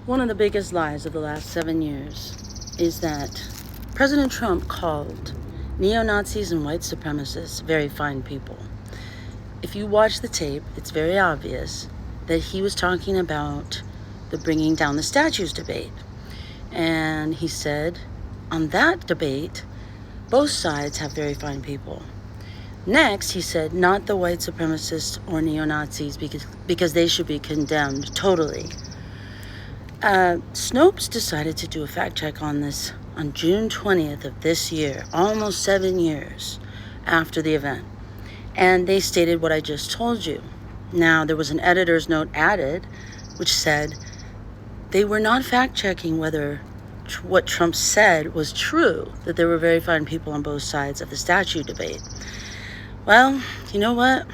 One of the biggest lies of the last 7 years is that President Trump called neo-Nazis and white supremacists very fine people. If you watch the tape, it's very obvious that he was talking about the bringing down the statues debate. And he said, on that debate, both sides have very fine people. Next, he said, not the white supremacists or neo-Nazis because they should be condemned totally. Snopes decided to do a fact check on this on June 20th of this year, almost 7 years after the event. And they stated what I just told you. Now, there was an editor's note added, which said they were not fact checking whether what Trump said was true, that there were very fine people on both sides of the statue debate. Well, you know what?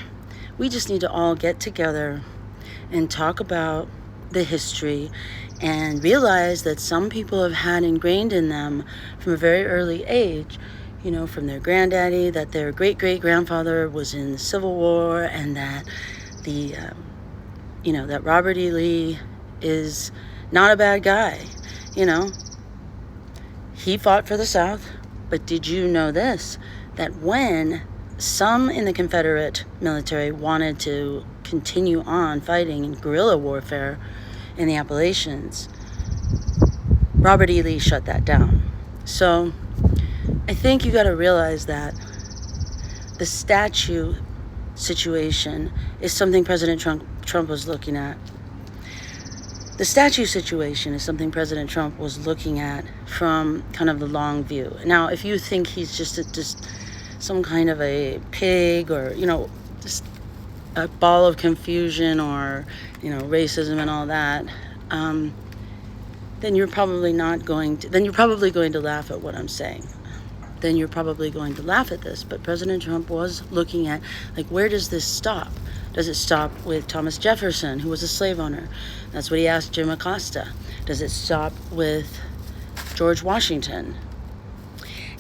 We just need to all get together and talk about the history and realize that some people have had ingrained in them from a very early age, from their granddaddy, that their great-great-grandfather was in the Civil War, and that that Robert E. Lee is not a bad guy. He fought for the South, but did you know this? That when some in the Confederate military wanted to continue on fighting in guerrilla warfare in the Appalachians, Robert E. Lee shut that down. So I think you got to realize that the statue situation is something President Trump was looking at. The statue situation is something President Trump was looking at from kind of the long view. Now, if you think he's just some kind of a pig or, just a ball of confusion or, racism and all that, then you're probably going to laugh at what I'm saying. Then you're probably going to laugh at this. But President Trump was looking at, where does this stop? Does it stop with Thomas Jefferson, who was a slave owner? That's what he asked Jim Acosta. Does it stop with George Washington?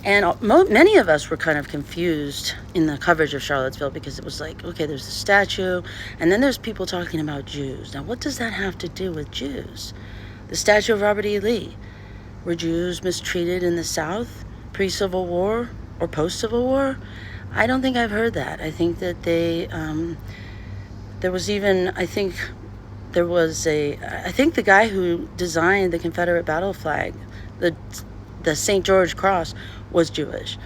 And many of us were kind of confused in the coverage of Charlottesville because it was like, okay, there's the statue, and then there's people talking about Jews. Now, what does that have to do with Jews? The statue of Robert E. Lee. Were Jews mistreated in the South pre-Civil War or post-Civil War? I don't think I've heard that. I think that I think the guy who designed the Confederate battle flag, the St. George Cross, was Jewish.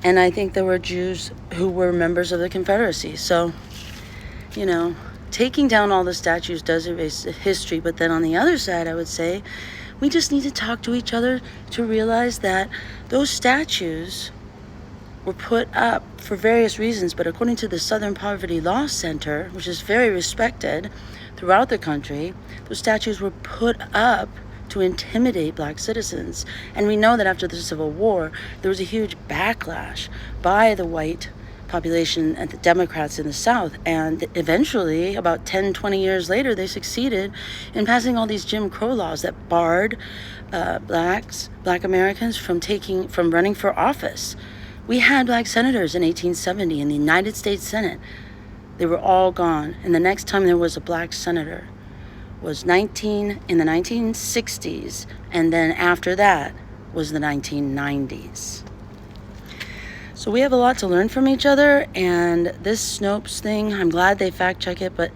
And I think there were Jews who were members of the Confederacy. So, taking down all the statues does erase history. But then on the other side, I would say, we just need to talk to each other to realize that those statues were put up for various reasons. But according to the Southern Poverty Law Center, which is very respected throughout the country, those statues were put up to intimidate black citizens. And we know that after the Civil War, there was a huge backlash by the white population and the Democrats in the South. And eventually, about 10, 20 years later, they succeeded in passing all these Jim Crow laws that barred black Americans from running for office. We had black senators in 1870 in the United States Senate. They were all gone. And the next time there was a black senator was in the 1960s, and then after that was the 1990s. So we have a lot to learn from each other, and this Snopes thing, I'm glad they fact checked it,